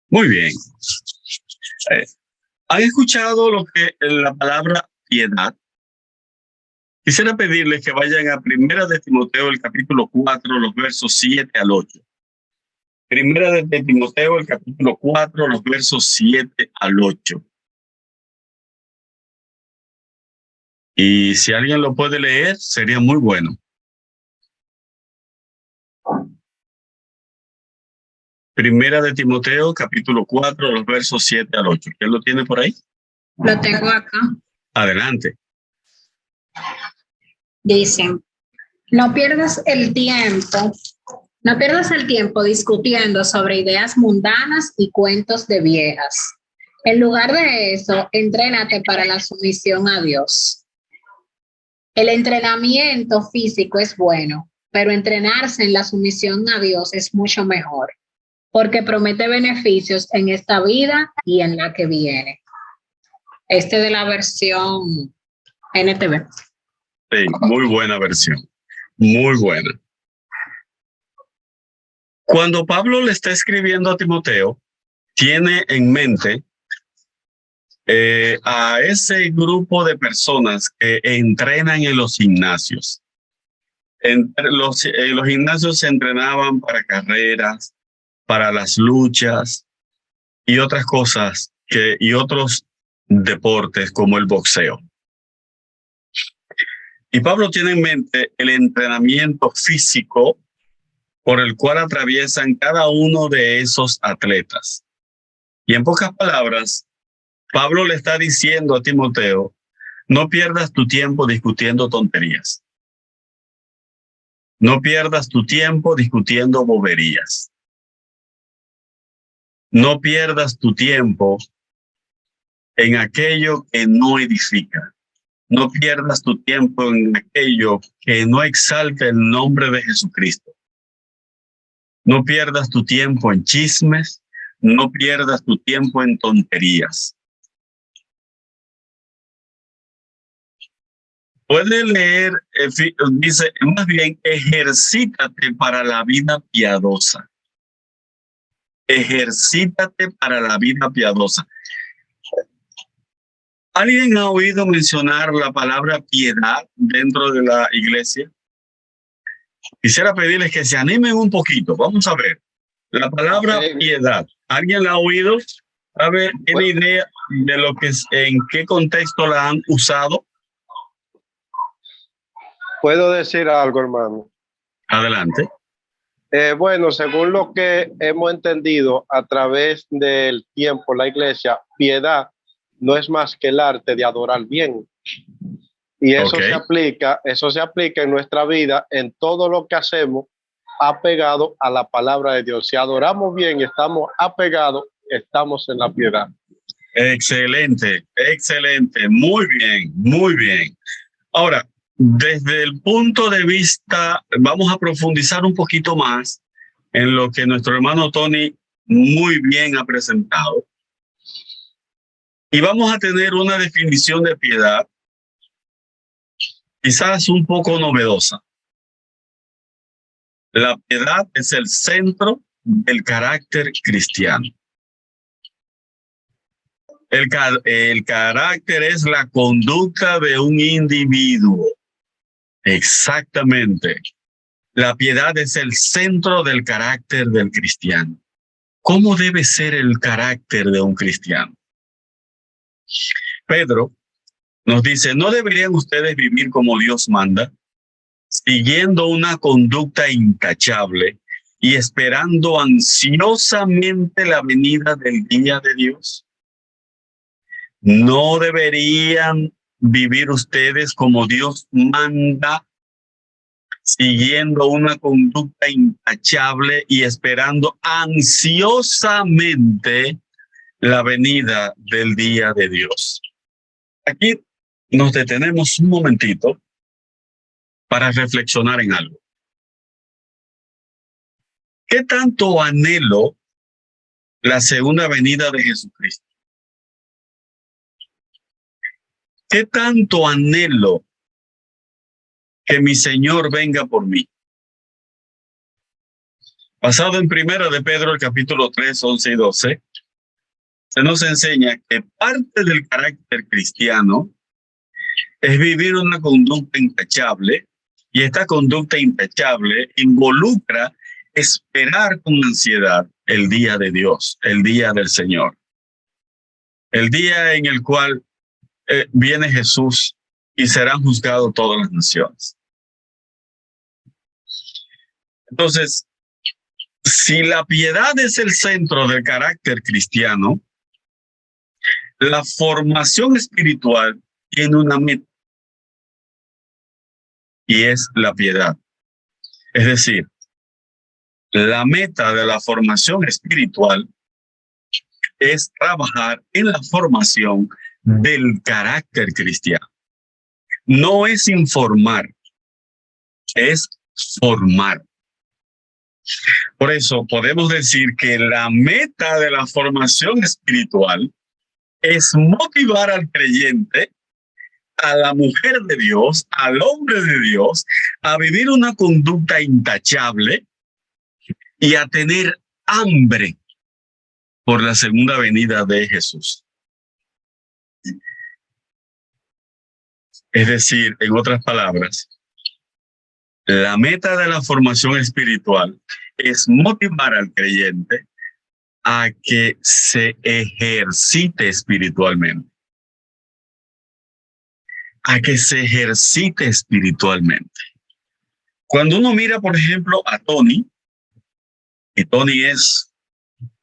Muy bien. ¿Han escuchado la palabra piedad? Quisiera pedirles que vayan a Primera de Timoteo, el capítulo 4, los versos 7 al 8. Primera de Timoteo, el capítulo 4, los versos 7 al 8. Y si alguien lo puede leer, sería muy bueno. Primera de Timoteo, capítulo 4, los versos 7 al 8. ¿Quién lo tiene por ahí? Lo tengo acá. Adelante. Dicen, no pierdas el tiempo discutiendo sobre ideas mundanas y cuentos de viejas. En lugar de eso, entrénate para la sumisión a Dios. El entrenamiento físico es bueno, pero entrenarse en la sumisión a Dios es mucho mejor, porque promete beneficios en esta vida y en la que viene. Este de la versión NTV. Sí, muy buena versión. Muy buena. Cuando Pablo le está escribiendo a Timoteo, tiene en mente a ese grupo de personas que entrenan en los gimnasios. En los gimnasios se entrenaban para carreras, para las luchas y otras cosas y otros deportes como el boxeo. Y Pablo tiene en mente el entrenamiento físico por el cual atraviesan cada uno de esos atletas. Y en pocas palabras, Pablo le está diciendo a Timoteo, no pierdas tu tiempo discutiendo tonterías. No pierdas tu tiempo discutiendo boberías. No pierdas tu tiempo en aquello que no edifica. No pierdas tu tiempo en aquello que no exalta el nombre de Jesucristo. No pierdas tu tiempo en chismes. No pierdas tu tiempo en tonterías. Puede leer, dice, más bien, ejercítate para la vida piadosa. Ejercítate para la vida piadosa. ¿Alguien ha oído mencionar la palabra piedad dentro de la iglesia? Quisiera pedirles que se animen un poquito. Vamos a ver. La palabra piedad. ¿Alguien la ha oído? A ver, ¿tiene idea de lo que es, en qué contexto la han usado? ¿Puedo decir algo, hermano? Adelante. Bueno, según lo que hemos entendido a través del tiempo, la iglesia, piedad no es más que el arte de adorar bien. Y eso se aplica en nuestra vida, en todo lo que hacemos, apegado a la palabra de Dios. Si adoramos bien y estamos apegados, estamos en la piedad. Excelente, excelente. Muy bien, muy bien. Ahora, desde el punto de vista, vamos a profundizar un poquito más en lo que nuestro hermano Tony muy bien ha presentado. Y vamos a tener una definición de piedad quizás un poco novedosa. La piedad es el centro del carácter cristiano. El carácter es la conducta de un individuo. Exactamente. La piedad es el centro del carácter del cristiano. ¿Cómo debe ser el carácter de un cristiano? Pedro nos dice, ¿no deberían ustedes vivir como Dios manda, siguiendo una conducta intachable y esperando ansiosamente la venida del día de Dios? ¿No deberían vivir ustedes como Dios manda, siguiendo una conducta intachable y esperando ansiosamente la venida del día de Dios? Aquí nos detenemos un momentito para reflexionar en algo. ¿Qué tanto anhelo la segunda venida de Jesucristo? ¿Qué tanto anhelo que mi Señor venga por mí? Basado en Primera de Pedro, el capítulo 3, 11 y 12, se nos enseña que parte del carácter cristiano es vivir una conducta intachable, y esta conducta intachable involucra esperar con ansiedad el día de Dios, el día del Señor, el día en el cual viene Jesús y serán juzgados todas las naciones. Entonces, si la piedad es el centro del carácter cristiano, la formación espiritual tiene una meta, y es la piedad. Es decir, la meta de la formación espiritual es trabajar en la formación del carácter cristiano. No es informar, es formar. Por eso podemos decir que la meta de la formación espiritual es motivar al creyente, a la mujer de Dios, al hombre de Dios, a vivir una conducta intachable y a tener hambre por la segunda venida de Jesús. Es decir, en otras palabras, la meta de la formación espiritual es motivar al creyente a que se ejercite espiritualmente. A que se ejercite espiritualmente. Cuando uno mira, por ejemplo, a Tony, y Tony es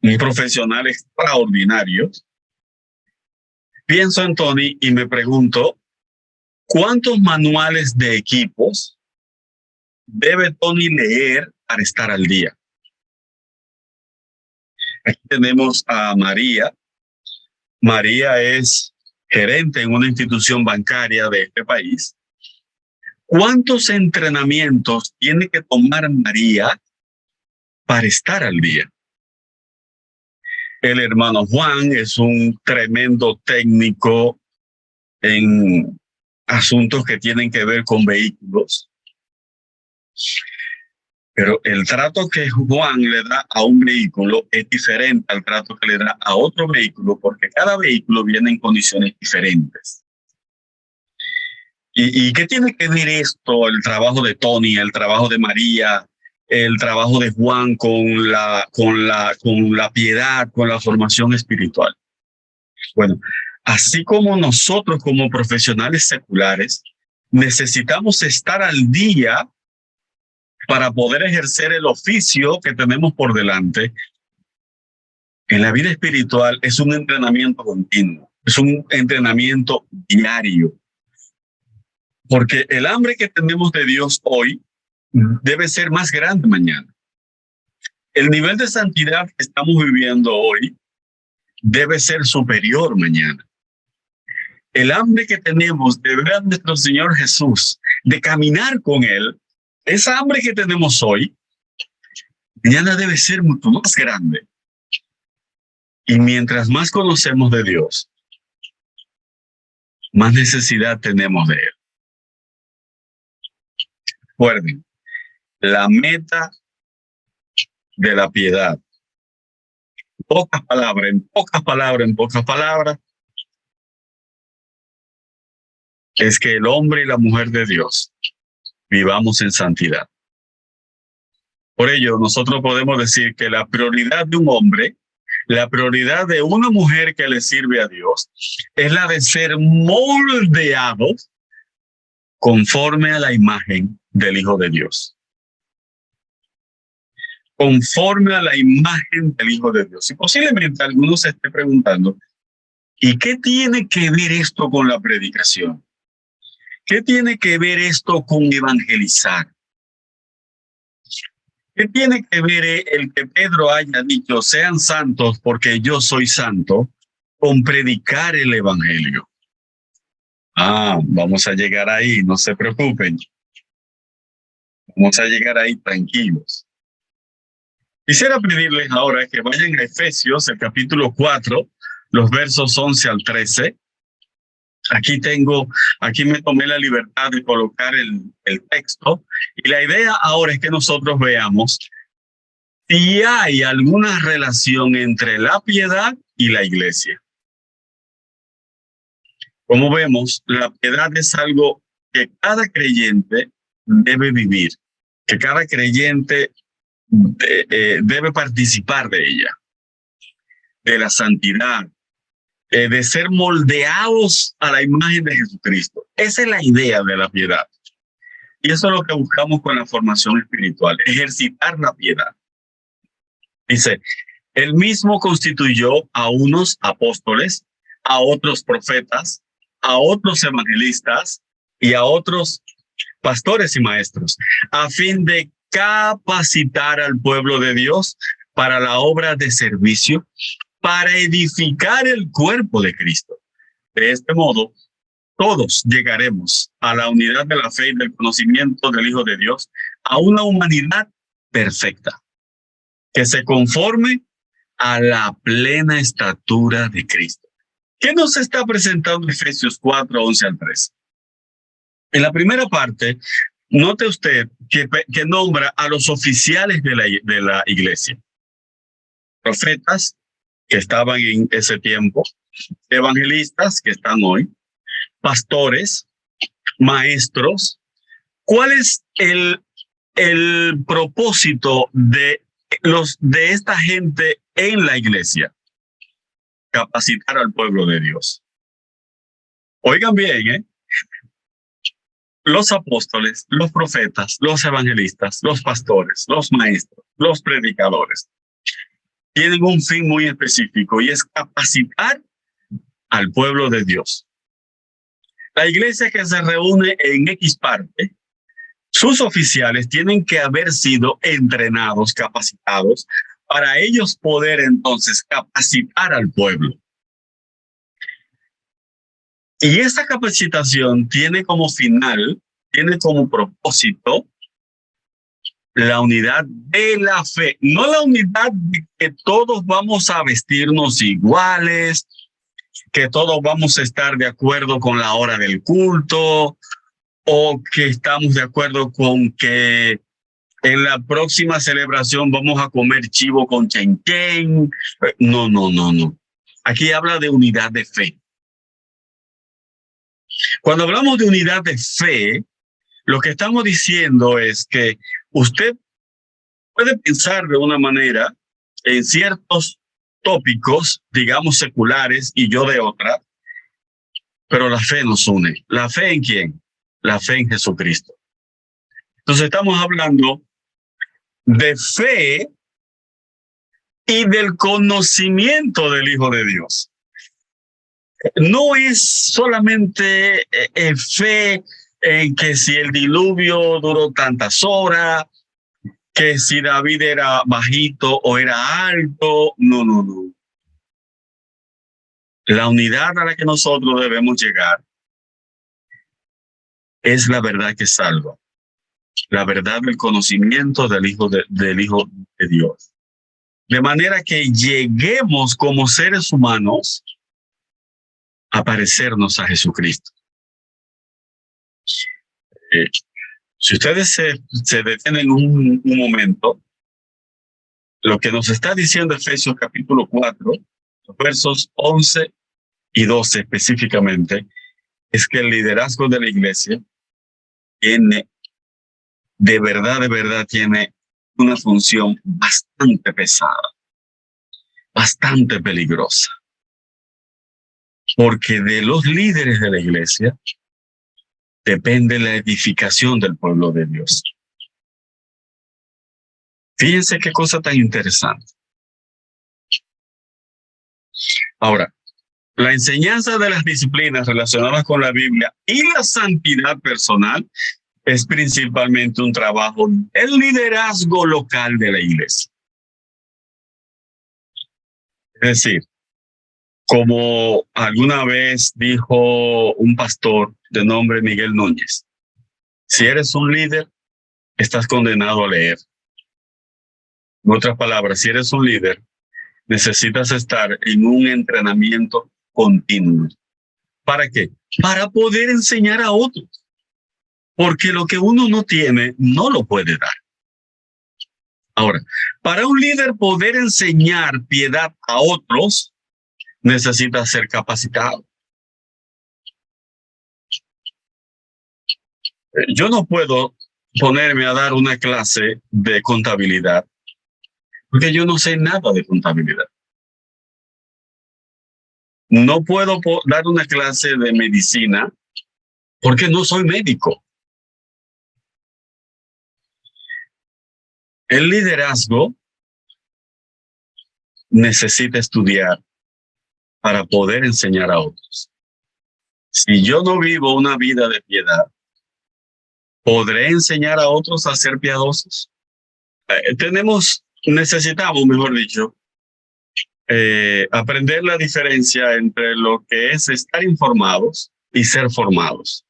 un profesional extraordinario, pienso en Tony y me pregunto, ¿cuántos manuales de equipos debe Tony leer para estar al día? Aquí tenemos a María. María es gerente en una institución bancaria de este país. ¿Cuántos entrenamientos tiene que tomar María para estar al día? El hermano Juan es un tremendo técnico en asuntos que tienen que ver con vehículos. Pero el trato que Juan le da a un vehículo es diferente al trato que le da a otro vehículo, porque cada vehículo viene en condiciones diferentes. ¿Y qué tiene que ver esto, el trabajo de Tony, el trabajo de María, el trabajo de Juan con la piedad, con la formación espiritual? Bueno, así como nosotros como profesionales seculares necesitamos estar al día para poder ejercer el oficio que tenemos por delante, en la vida espiritual es un entrenamiento continuo, es un entrenamiento diario. Porque el hambre que tenemos de Dios hoy debe ser más grande mañana. El nivel de santidad que estamos viviendo hoy debe ser superior mañana. El hambre que tenemos de ver a nuestro Señor Jesús, de caminar con Él, esa hambre que tenemos hoy, mañana debe ser mucho más grande. Y mientras más conocemos de Dios, más necesidad tenemos de Él. Recuerden, la meta de la piedad, en pocas palabras, es que el hombre y la mujer de Dios vivamos en santidad. Por ello, nosotros podemos decir que la prioridad de un hombre, la prioridad de una mujer que le sirve a Dios, es la de ser moldeados conforme a la imagen del Hijo de Dios. Conforme a la imagen del Hijo de Dios. Y posiblemente algunos se esté preguntando, ¿y qué tiene que ver esto con la predicación? ¿Qué tiene que ver esto con evangelizar? ¿Qué tiene que ver el que Pedro haya dicho, sean santos porque yo soy santo, con predicar el evangelio? Vamos a llegar ahí, no se preocupen. Vamos a llegar ahí tranquilos. Quisiera pedirles ahora que vayan a Efesios, el capítulo 4, los versos 11 al 13. Aquí me tomé la libertad de colocar el texto. Y la idea ahora es que nosotros veamos si hay alguna relación entre la piedad y la iglesia. Como vemos, la piedad es algo que cada creyente debe vivir, que cada creyente debe participar de ella, de la santidad, de ser moldeados a la imagen de Jesucristo. Esa es la idea de la piedad. Y eso es lo que buscamos con la formación espiritual, ejercitar la piedad. Dice, él mismo constituyó a unos apóstoles, a otros profetas, a otros evangelistas y a otros pastores y maestros, a fin de capacitar al pueblo de Dios para la obra de servicio, para edificar el cuerpo de Cristo. De este modo, todos llegaremos a la unidad de la fe y del conocimiento del Hijo de Dios, a una humanidad perfecta, que se conforme a la plena estatura de Cristo. ¿Qué nos está presentando Efesios 4, 11 al 13? En la primera parte, note usted que nombra a los oficiales de la iglesia. Profetas, que estaban en ese tiempo, evangelistas, que están hoy, pastores, maestros. ¿Cuál es el propósito de esta gente en la iglesia? Capacitar al pueblo de Dios. Oigan bien, los apóstoles, los profetas, los evangelistas, los pastores, los maestros, los predicadores tienen un fin muy específico y es capacitar al pueblo de Dios. La iglesia que se reúne en X parte, sus oficiales tienen que haber sido entrenados, capacitados, para ellos poder entonces capacitar al pueblo. Y esta capacitación tiene como final, tiene como propósito la unidad de la fe, no la unidad de que todos vamos a vestirnos iguales, que todos vamos a estar de acuerdo con la hora del culto, o que estamos de acuerdo con que en la próxima celebración vamos a comer chivo con chenchen. No. Aquí habla de unidad de fe. Cuando hablamos de unidad de fe, lo que estamos diciendo es que usted puede pensar de una manera en ciertos tópicos, digamos seculares, y yo de otra, pero la fe nos une. ¿La fe en quién? La fe en Jesucristo. Entonces estamos hablando de fe y del conocimiento del Hijo de Dios. No es solamente fe en que si el diluvio duró tantas horas, que si David era bajito o era alto. No. La unidad a la que nosotros debemos llegar es la verdad que salva. La verdad del conocimiento del Hijo de Dios. De manera que lleguemos como seres humanos a parecernos a Jesucristo. Si ustedes se detienen un momento, lo que nos está diciendo Efesios capítulo 4, versos 11 y 12 específicamente, es que el liderazgo de la iglesia tiene, de verdad, tiene una función bastante pesada, bastante peligrosa. Porque de los líderes de la iglesia depende la edificación del pueblo de Dios. Fíjense qué cosa tan interesante. Ahora, la enseñanza de las disciplinas relacionadas con la Biblia y la santidad personal es principalmente un trabajo del liderazgo local de la iglesia. Es decir, como alguna vez dijo un pastor de nombre Miguel Núñez, si eres un líder, estás condenado a leer. En otras palabras, si eres un líder, necesitas estar en un entrenamiento continuo. ¿Para qué? Para poder enseñar a otros. Porque lo que uno no tiene, no lo puede dar. Ahora, para un líder poder enseñar piedad a otros, necesita ser capacitado. Yo no puedo ponerme a dar una clase de contabilidad porque yo no sé nada de contabilidad. No puedo dar una clase de medicina porque no soy médico. El liderazgo necesita estudiar para poder enseñar a otros. Si yo no vivo una vida de piedad, ¿podré enseñar a otros a ser piadosos? Necesitamos, mejor dicho, aprender la diferencia entre lo que es estar informados y ser formados.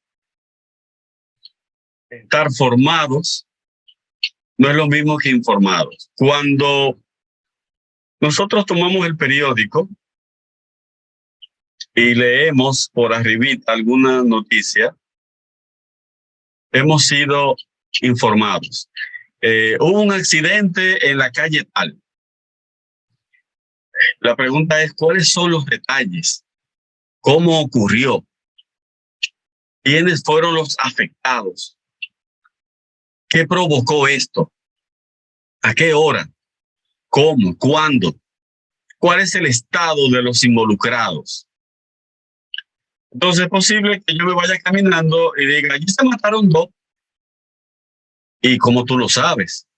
Estar formados no es lo mismo que informados. Cuando nosotros tomamos el periódico y leemos por arribita alguna noticia, hemos sido informados. Hubo un accidente en la calle tal. La pregunta es, ¿cuáles son los detalles? ¿Cómo ocurrió? ¿Quiénes fueron los afectados? ¿Qué provocó esto? ¿A qué hora? ¿Cómo? ¿Cuándo? ¿Cuál es el estado de los involucrados? Entonces es posible que yo me vaya caminando y diga, allí se mataron 2. ¿Y cómo tú lo sabes?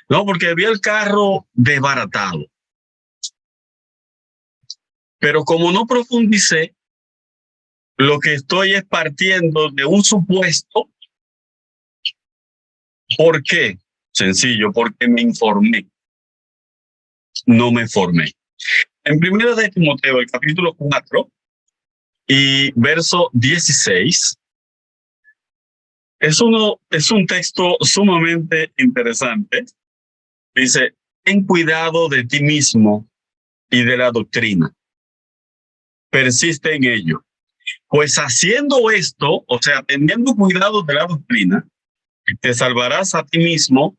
No, porque vi el carro desbaratado. Pero como no profundicé, lo que estoy es partiendo de un supuesto. ¿Por qué? Sencillo, porque me informé. No me formé. En 1 de Timoteo, el capítulo 4 y verso 16, es un texto sumamente interesante. Dice, ten cuidado de ti mismo y de la doctrina. Persiste en ello. Pues haciendo esto, o sea, teniendo cuidado de la doctrina, te salvarás a ti mismo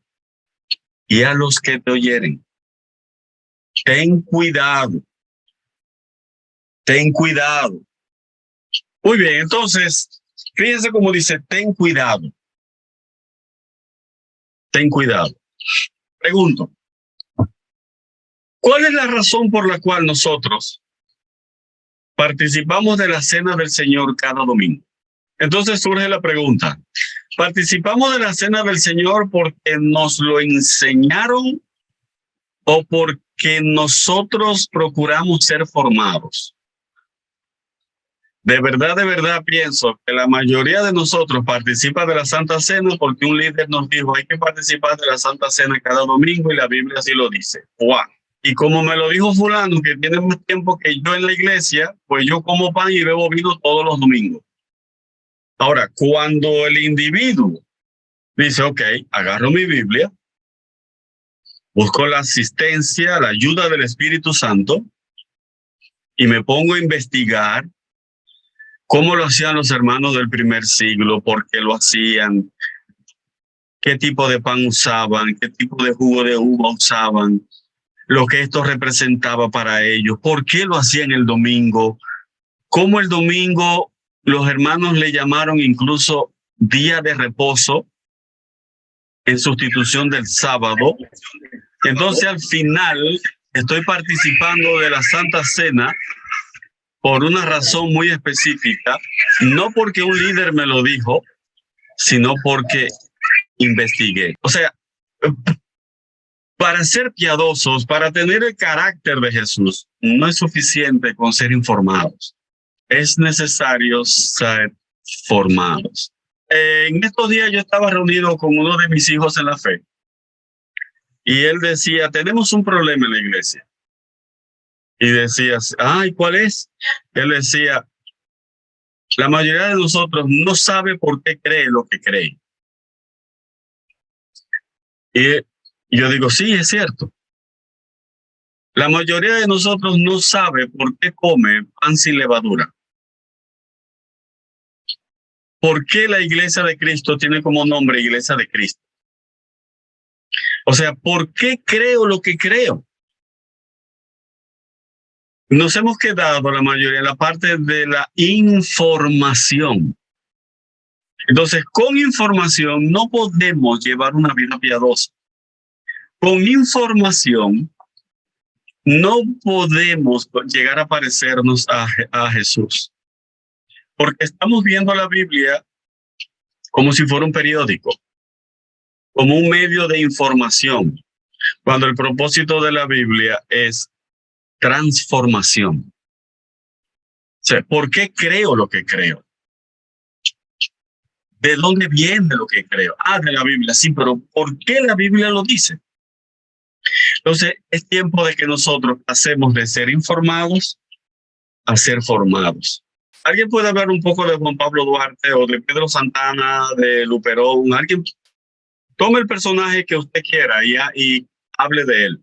y a los que te oyeren. Ten cuidado. Ten cuidado. Muy bien, entonces, fíjense cómo dice, ten cuidado. Ten cuidado. Pregunto, ¿cuál es la razón por la cual nosotros participamos de la cena del Señor cada domingo? Entonces surge la pregunta, ¿participamos de la cena del Señor porque nos lo enseñaron o porque nosotros procuramos ser formados? De verdad pienso que la mayoría de nosotros participa de la Santa Cena porque un líder nos dijo, hay que participar de la Santa Cena cada domingo y la Biblia así lo dice. ¡Wow! Y como me lo dijo fulano que tiene más tiempo que yo en la iglesia, pues yo como pan y bebo vino todos los domingos. Ahora, cuando el individuo dice, ok, agarro mi Biblia, busco la asistencia, la ayuda del Espíritu Santo y me pongo a investigar cómo lo hacían los hermanos del primer siglo, por qué lo hacían, qué tipo de pan usaban, qué tipo de jugo de uva usaban, lo que esto representaba para ellos, por qué lo hacían el domingo, cómo el domingo los hermanos le llamaron incluso día de reposo en sustitución del sábado. Entonces al final estoy participando de la Santa Cena por una razón muy específica, no porque un líder me lo dijo, sino porque investigué. O sea, para ser piadosos, para tener el carácter de Jesús, no es suficiente con ser informados. Es necesario ser formados. En estos días yo estaba reunido con uno de mis hijos en la fe y él decía, tenemos un problema en la iglesia. Y decías, ay, ¿cuál es? Él decía, la mayoría de nosotros no sabe por qué cree lo que cree. Y yo digo, sí, es cierto. La mayoría de nosotros no sabe por qué come pan sin levadura. ¿Por qué la iglesia de Cristo tiene como nombre Iglesia de Cristo? O sea, ¿por qué creo lo que creo? nos hemos quedado la mayoría en la parte de la información. Entonces, con información no podemos llevar una vida piadosa. Con información no podemos llegar a parecernos a Jesús, porque estamos viendo la Biblia como si fuera un periódico, como un medio de información, cuando el propósito de la Biblia es transformación. O sea, ¿por qué creo lo que creo? ¿De dónde viene lo que creo? De la Biblia, sí, pero ¿por qué la Biblia lo dice? Entonces, es tiempo de que nosotros pasemos de ser informados a ser formados. ¿Alguien puede hablar un poco de Juan Pablo Duarte o de Pedro Santana, de Luperón? Alguien tome el personaje que usted quiera y hable de él.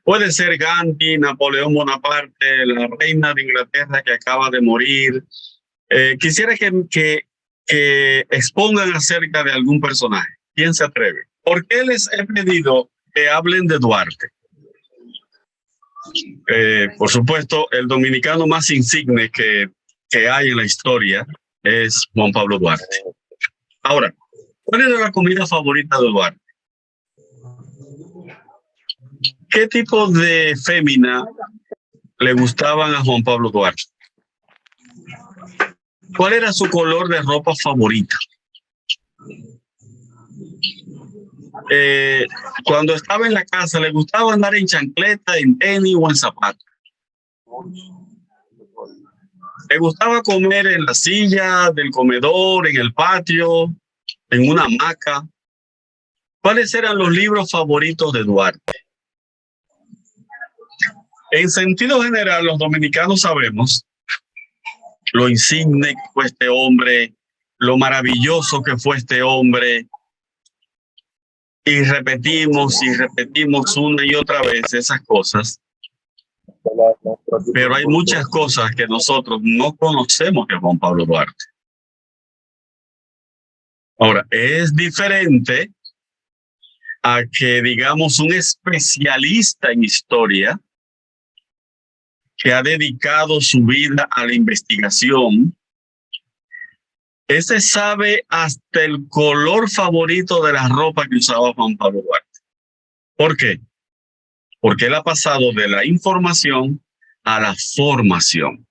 Puede ser Gandhi, Napoleón Bonaparte, la reina de Inglaterra que acaba de morir. Quisiera que expongan acerca de algún personaje. ¿Quién se atreve? ¿Por qué les he pedido que hablen de Duarte? Por supuesto, el dominicano más insigne que hay en la historia es Juan Pablo Duarte. Ahora, ¿cuál era la comida favorita de Duarte? ¿Qué tipo de fémina le gustaban a Juan Pablo Duarte? ¿Cuál era su color de ropa favorita? Cuando estaba en la casa, ¿le gustaba andar en chancleta, en tenis o en zapatos? ¿Le gustaba comer en la silla del comedor, en el patio, en una hamaca? ¿Cuáles eran los libros favoritos de Duarte? En sentido general, los dominicanos sabemos lo insigne que fue este hombre, lo maravilloso que fue este hombre, y repetimos una y otra vez esas cosas. Pero hay muchas cosas que nosotros no conocemos de Juan Pablo Duarte. Ahora, es diferente a que, digamos, un especialista en historia que ha dedicado su vida a la investigación, ese sabe hasta el color favorito de la ropa que usaba Juan Pablo Duarte. ¿Por qué? Porque él ha pasado de la información a la formación.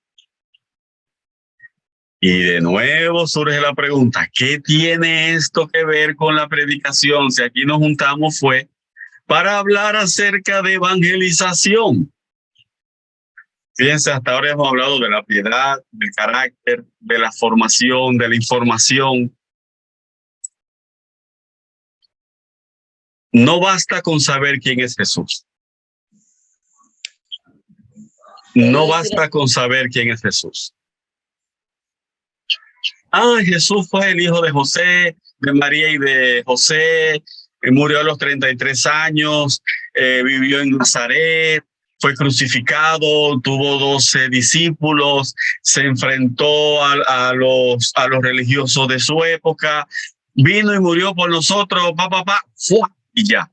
Y de nuevo surge la pregunta, ¿qué tiene esto que ver con la predicación? Si aquí nos juntamos fue para hablar acerca de evangelización. Fíjense, hasta ahora hemos hablado de la piedad, del carácter, de la formación, de la información. No basta con saber quién es Jesús. No basta con saber quién es Jesús. Jesús fue el hijo de José, de María y de José, murió a los 33 años, vivió en Nazaret, fue crucificado, tuvo 12 discípulos, se enfrentó a los religiosos de su época, vino y murió por nosotros, y ya.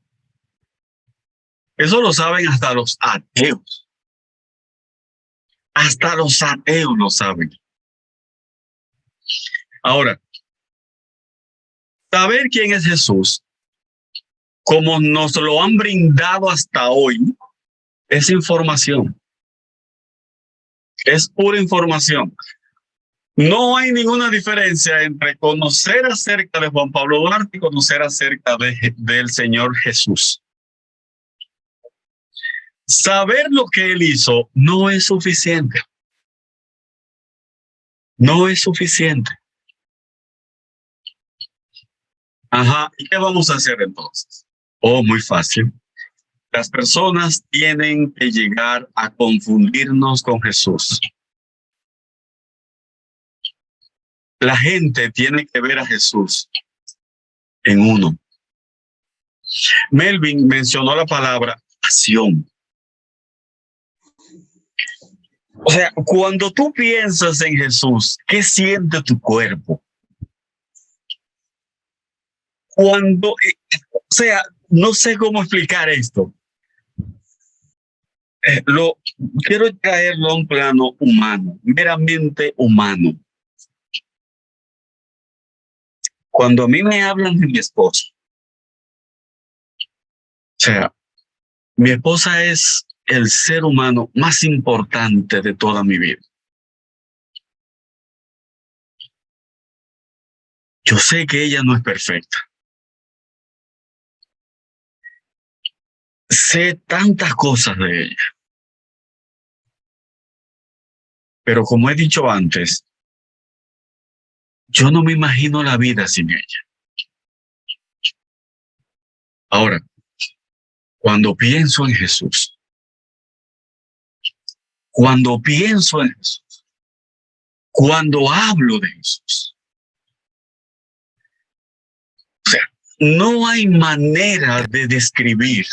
Eso lo saben hasta los ateos. Hasta los ateos lo saben. Ahora, saber quién es Jesús, como nos lo han brindado hasta hoy, es información. Es pura información. No hay ninguna diferencia entre conocer acerca de Juan Pablo Duarte y conocer acerca del Señor Jesús. Saber lo que él hizo no es suficiente. No es suficiente. ¿Y qué vamos a hacer entonces? Muy fácil. Las personas tienen que llegar a confundirnos con Jesús. La gente tiene que ver a Jesús en uno. Melvin mencionó la palabra pasión. O sea, cuando tú piensas en Jesús, ¿qué siente tu cuerpo? No sé cómo explicar esto. quiero traerlo a un plano humano, meramente humano. Cuando a mí me hablan de mi esposa, o sea, mi esposa es el ser humano más importante de toda mi vida. Yo sé que ella no es perfecta. Sé tantas cosas de ella. Pero como he dicho antes, yo no me imagino la vida sin ella. Ahora, cuando pienso en Jesús, cuando hablo de Jesús, o sea, no hay manera de describir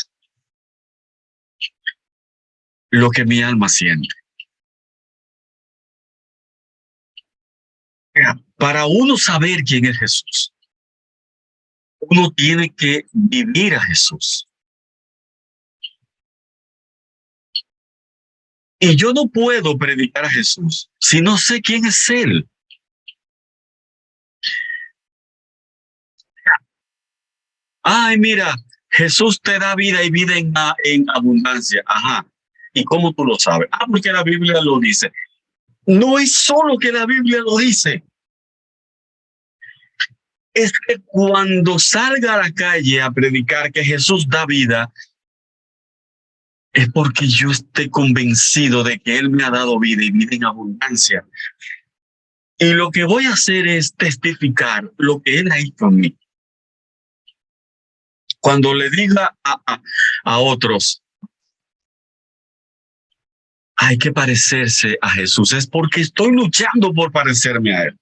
lo que mi alma siente. Para uno saber quién es Jesús, uno tiene que vivir a Jesús. Y yo no puedo predicar a Jesús si no sé quién es Él. Ay, mira, Jesús te da vida y vida en abundancia. Ajá. ¿Y cómo tú lo sabes? Ah, porque la Biblia lo dice. No es solo que la Biblia lo dice. Es que cuando salga a la calle a predicar que Jesús da vida, es porque yo estoy convencido de que Él me ha dado vida y vida en abundancia. Y lo que voy a hacer es testificar lo que Él ha hecho en mí. Cuando le diga a otros, hay que parecerse a Jesús, es porque estoy luchando por parecerme a Él.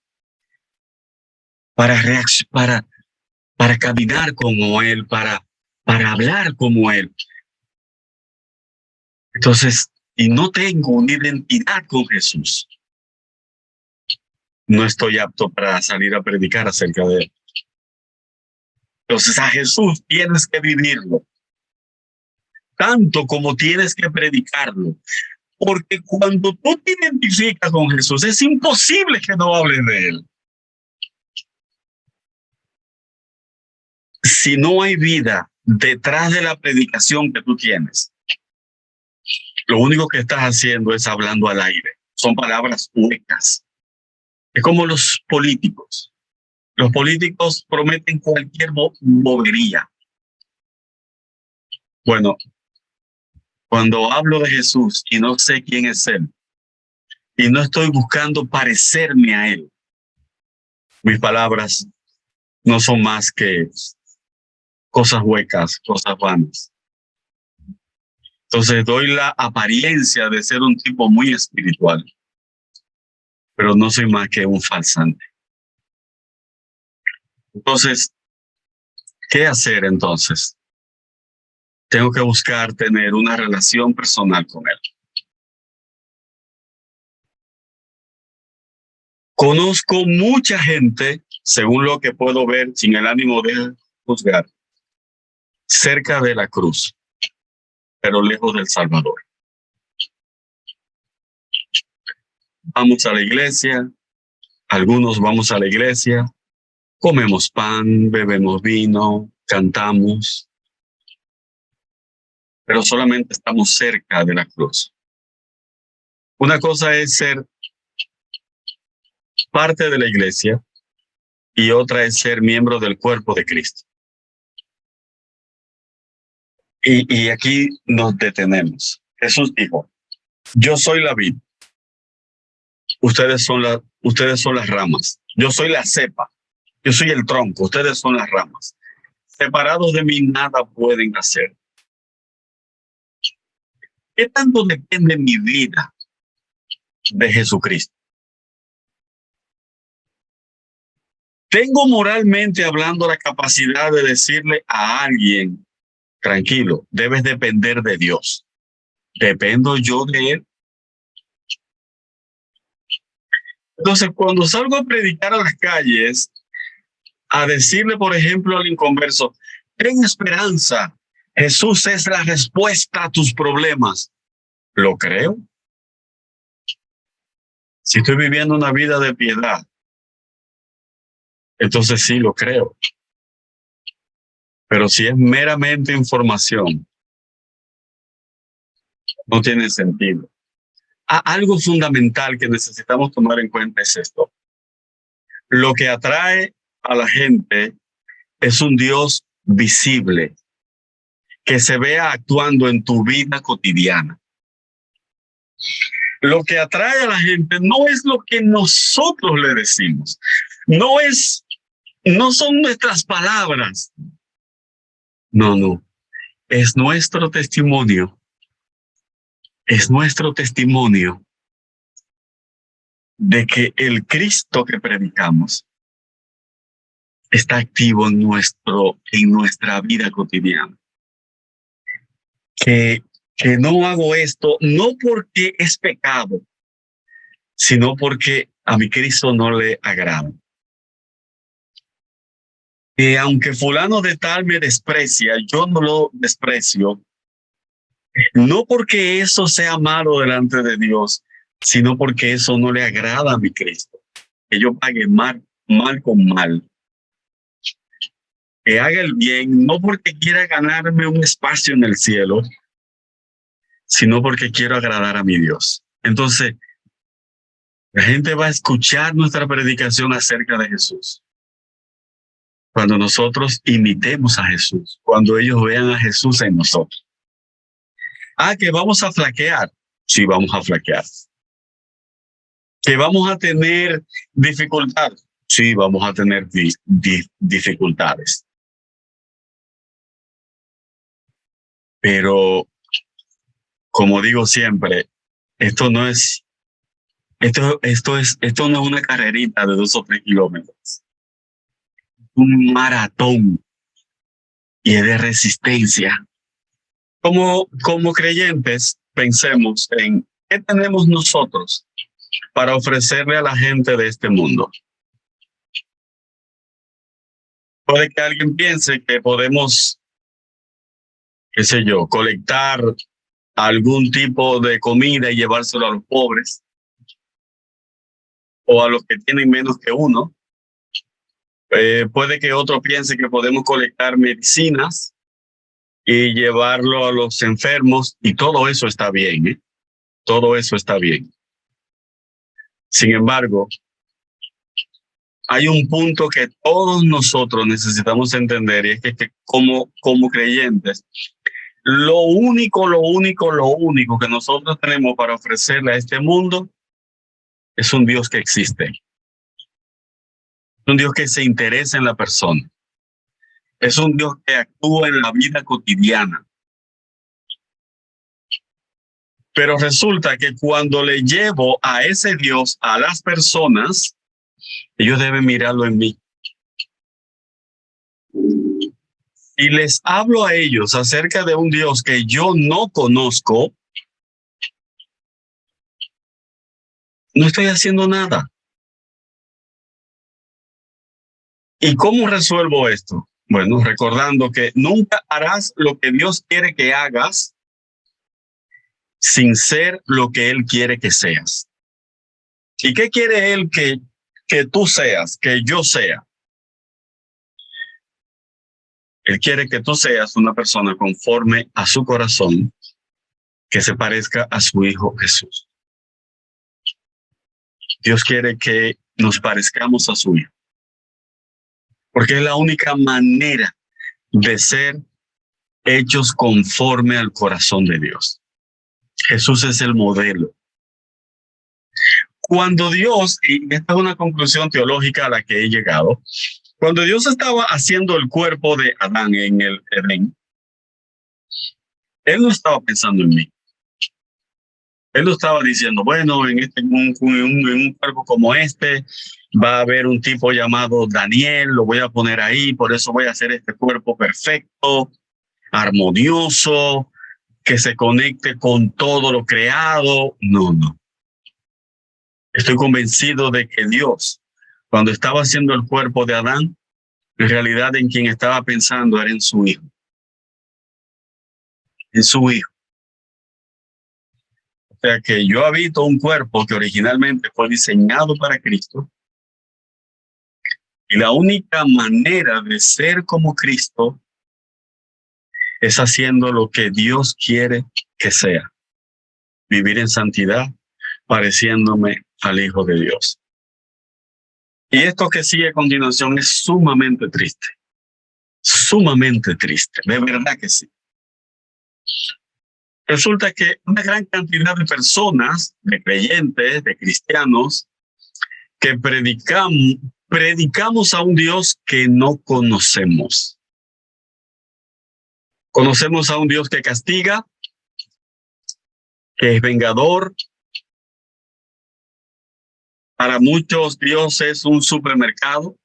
Para caminar como Él, para hablar como Él. Entonces, y no tengo una identidad con Jesús, no estoy apto para salir a predicar acerca de Él. Entonces, a Jesús tienes que vivirlo, tanto como tienes que predicarlo. Porque cuando tú te identificas con Jesús, es imposible que no hables de Él. Si no hay vida detrás de la predicación que tú tienes, lo único que estás haciendo es hablando al aire. Son palabras huecas. Es como los políticos. Los políticos prometen cualquier bobería. Bueno, cuando hablo de Jesús y no sé quién es Él, y no estoy buscando parecerme a Él, mis palabras no son más que cosas huecas, cosas vanas. Entonces doy la apariencia de ser un tipo muy espiritual, pero no soy más que un falsante. Entonces, ¿qué hacer entonces? Tengo que buscar tener una relación personal con Él. Conozco mucha gente, según lo que puedo ver, sin el ánimo de juzgar, cerca de la cruz, pero lejos del Salvador. Vamos a la iglesia, algunos vamos a la iglesia, comemos pan, bebemos vino, cantamos, pero solamente estamos cerca de la cruz. Una cosa es ser parte de la iglesia y otra es ser miembro del cuerpo de Cristo. Y aquí nos detenemos. Jesús dijo, yo soy la vid, ustedes son las ramas, yo soy la cepa, yo soy el tronco, ustedes son las ramas. Separados de mí nada pueden hacer. ¿Qué tanto depende mi vida de Jesucristo? ¿Tengo moralmente hablando la capacidad de decirle a alguien, tranquilo, debes depender de Dios? ¿Dependo yo de Él? Entonces, cuando salgo a predicar a las calles, a decirle, por ejemplo, al inconverso, ten esperanza, Jesús es la respuesta a tus problemas. lo creo. Si estoy viviendo una vida de piedad, entonces sí lo creo. Pero si es meramente información, no tiene sentido. Algo fundamental que necesitamos tomar en cuenta es esto. Lo que atrae a la gente es un Dios visible, que se vea actuando en tu vida cotidiana. Lo que atrae a la gente no es lo que nosotros le decimos, no son nuestras palabras. No, es nuestro testimonio. Es nuestro testimonio de que el Cristo que predicamos está activo en nuestra vida cotidiana. Que no hago esto no porque es pecado, sino porque a mi Cristo no le agrada. Que aunque fulano de tal me desprecia, yo no lo desprecio, no porque eso sea malo delante de Dios, sino porque eso no le agrada a mi Cristo. Que yo pague mal con mal. Que haga el bien, no porque quiera ganarme un espacio en el cielo, sino porque quiero agradar a mi Dios. Entonces, la gente va a escuchar nuestra predicación acerca de Jesús cuando nosotros imitemos a Jesús, cuando ellos vean a Jesús en nosotros. Que vamos a flaquear. Sí, vamos a flaquear. Que vamos a tener dificultades. Sí, vamos a tener dificultades. Pero, como digo siempre, esto no es una carrerita de 2 o 3 kilómetros. Un maratón y es de resistencia. Como creyentes, pensemos en qué tenemos nosotros para ofrecerle a la gente de este mundo. Puede que alguien piense que podemos, qué sé yo, colectar algún tipo de comida y llevárselo a los pobres o a los que tienen menos que uno. Puede que otro piense que podemos colectar medicinas y llevarlo a los enfermos, y todo eso está bien, ¿eh? Todo eso está bien. Sin embargo, hay un punto que todos nosotros necesitamos entender, y es que como creyentes, lo único que nosotros tenemos para ofrecerle a este mundo es un Dios que existe. Un Dios que se interesa en la persona. Es un Dios que actúa en la vida cotidiana. Pero resulta que cuando le llevo a ese Dios a las personas, ellos deben mirarlo en mí. Y les hablo a ellos acerca de un Dios que yo no conozco, no estoy haciendo nada. ¿Y cómo resuelvo esto? Bueno, recordando que nunca harás lo que Dios quiere que hagas sin ser lo que Él quiere que seas. ¿Y qué quiere Él que tú seas, que yo sea? Él quiere que tú seas una persona conforme a su corazón, que se parezca a su Hijo Jesús. Dios quiere que nos parezcamos a su Hijo, porque es la única manera de ser hechos conforme al corazón de Dios. Jesús es el modelo. Cuando Dios, y esta es una conclusión teológica a la que he llegado, cuando Dios estaba haciendo el cuerpo de Adán en el Edén, Él no estaba pensando en mí. Él no estaba diciendo, bueno, en un cuerpo como este va a haber un tipo llamado Daniel, lo voy a poner ahí, por eso voy a hacer este cuerpo perfecto, armonioso, que se conecte con todo lo creado. No. Estoy convencido de que Dios, cuando estaba haciendo el cuerpo de Adán, en realidad en quien estaba pensando era en su Hijo. En su Hijo. O sea que yo habito un cuerpo que originalmente fue diseñado para Cristo. Y la única manera de ser como Cristo es haciendo lo que Dios quiere que sea. Vivir en santidad, pareciéndome al Hijo de Dios. Y esto que sigue a continuación es sumamente triste. Sumamente triste, de verdad que sí. Resulta que una gran cantidad de personas, de creyentes, de cristianos, que predicamos a un Dios que no conocemos. Conocemos a un Dios que castiga, que es vengador. Para muchos Dios es un supermercado.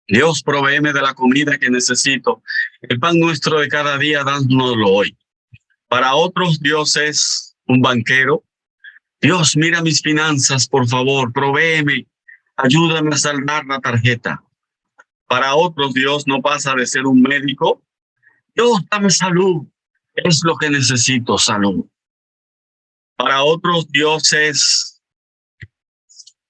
Dios, provéeme de la comida que necesito. El pan nuestro de cada día, dánoslo hoy. Para otros Dios es un banquero. Dios, mira mis finanzas, por favor, provéeme. Ayúdame a saldar la tarjeta. Para otros Dios no pasa de ser un médico. Dios, dame salud. Es lo que necesito, salud. Para otros Dios es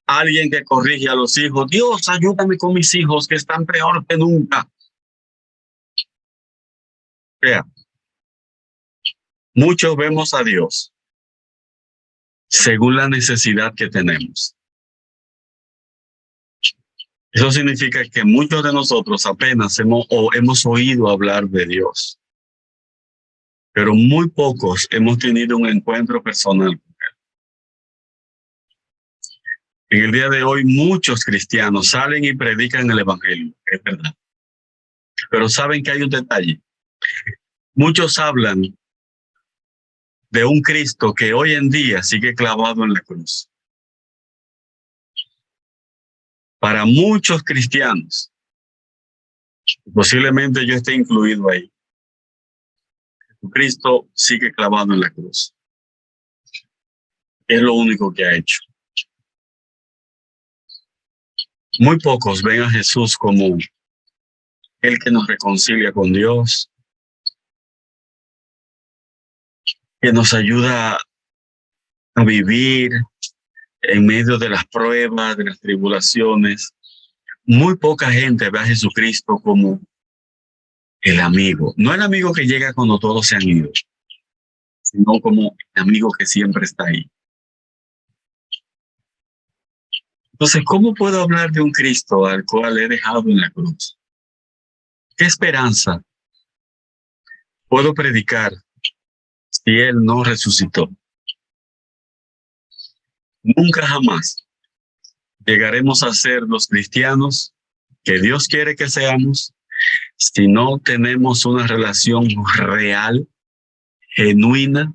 alguien que corrige a los hijos. Dios, ayúdame con mis hijos que están peor que nunca. Vea, muchos vemos a Dios según la necesidad que tenemos. Eso significa que muchos de nosotros apenas hemos oído hablar de Dios, pero muy pocos hemos tenido un encuentro personal con Él. En el día de hoy, muchos cristianos salen y predican el Evangelio, es verdad. Pero saben que hay un detalle. Muchos hablan de un Cristo que hoy en día sigue clavado en la cruz. Para muchos cristianos, posiblemente yo esté incluido ahí, Cristo sigue clavado en la cruz. Es lo único que ha hecho. Muy pocos ven a Jesús como el que nos reconcilia con Dios, que nos ayuda a vivir en medio de las pruebas, de las tribulaciones. Muy poca gente ve a Jesucristo como el amigo. No el amigo que llega cuando todos se han ido, sino como el amigo que siempre está ahí. Entonces, ¿cómo puedo hablar de un Cristo al cual he dejado en la cruz? ¿Qué esperanza puedo predicar si Él no resucitó? Nunca jamás llegaremos a ser los cristianos que Dios quiere que seamos si no tenemos una relación real, genuina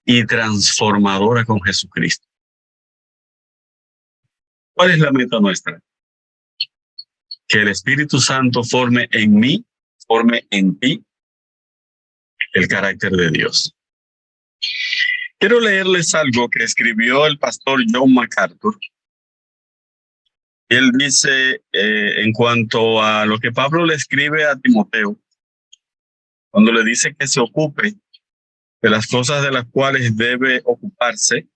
y transformadora con Jesucristo. ¿Cuál es la meta nuestra? Que el Espíritu Santo forme en mí, forme en ti el carácter de Dios. Quiero leerles algo que escribió el pastor John MacArthur. Él dice, en cuanto a lo que Pablo le escribe a Timoteo, cuando le dice que se ocupe de las cosas de las cuales debe ocuparse,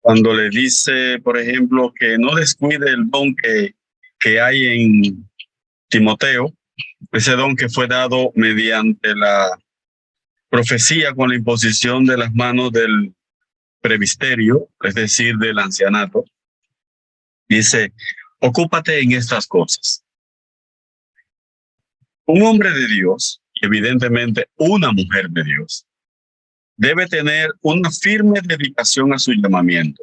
cuando le dice, por ejemplo, que no descuide el don que hay en Timoteo, ese don que fue dado mediante la profecía con la imposición de las manos del presbiterio, es decir, del ancianato. Dice, ocúpate en estas cosas. Un hombre de Dios, y evidentemente una mujer de Dios, debe tener una firme dedicación a su llamamiento.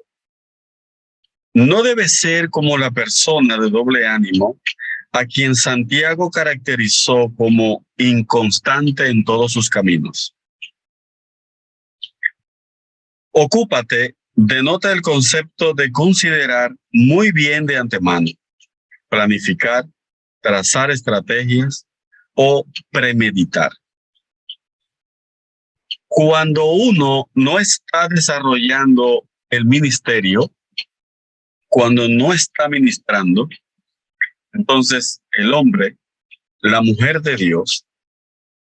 No debe ser como la persona de doble ánimo a quien Santiago caracterizó como inconstante en todos sus caminos. Ocúpate denota el concepto de considerar muy bien de antemano, planificar, trazar estrategias o premeditar. Cuando uno no está desarrollando el ministerio, cuando no está ministrando, entonces el hombre, la mujer de Dios,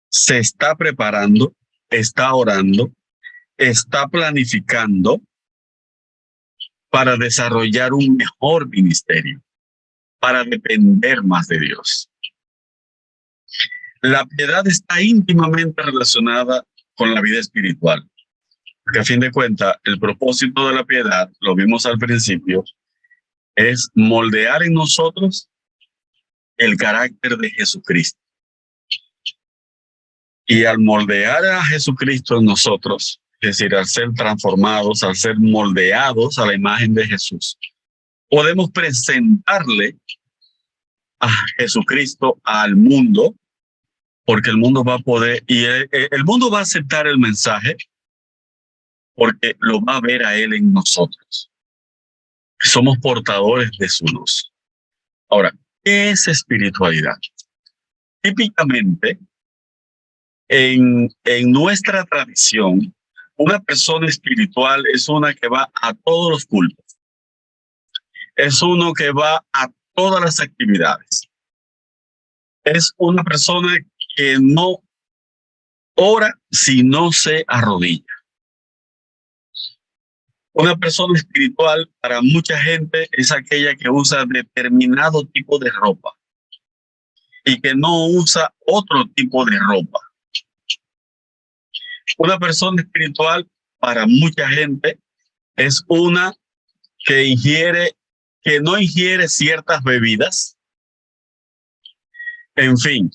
se está preparando, está orando, está planificando para desarrollar un mejor ministerio, para depender más de Dios. La piedad está íntimamente relacionada con la vida espiritual, porque a fin de cuentas, el propósito de la piedad, lo vimos al principio, es moldear en nosotros el carácter de Jesucristo. Y al moldear a Jesucristo en nosotros, es decir, al ser transformados, al ser moldeados a la imagen de Jesús, podemos presentarle a Jesucristo al mundo, porque el mundo va a poder, y el mundo va a aceptar el mensaje, porque lo va a ver a Él en nosotros. Somos portadores de su luz. Ahora, ¿qué es espiritualidad? Típicamente, en nuestra tradición, una persona espiritual es una que va a todos los cultos. Es uno que va a todas las actividades. Es una persona que no ora si no se arrodilla. Una persona espiritual para mucha gente es aquella que usa determinado tipo de ropa y que no usa otro tipo de ropa. Una persona espiritual para mucha gente es una que no ingiere ciertas bebidas. En fin,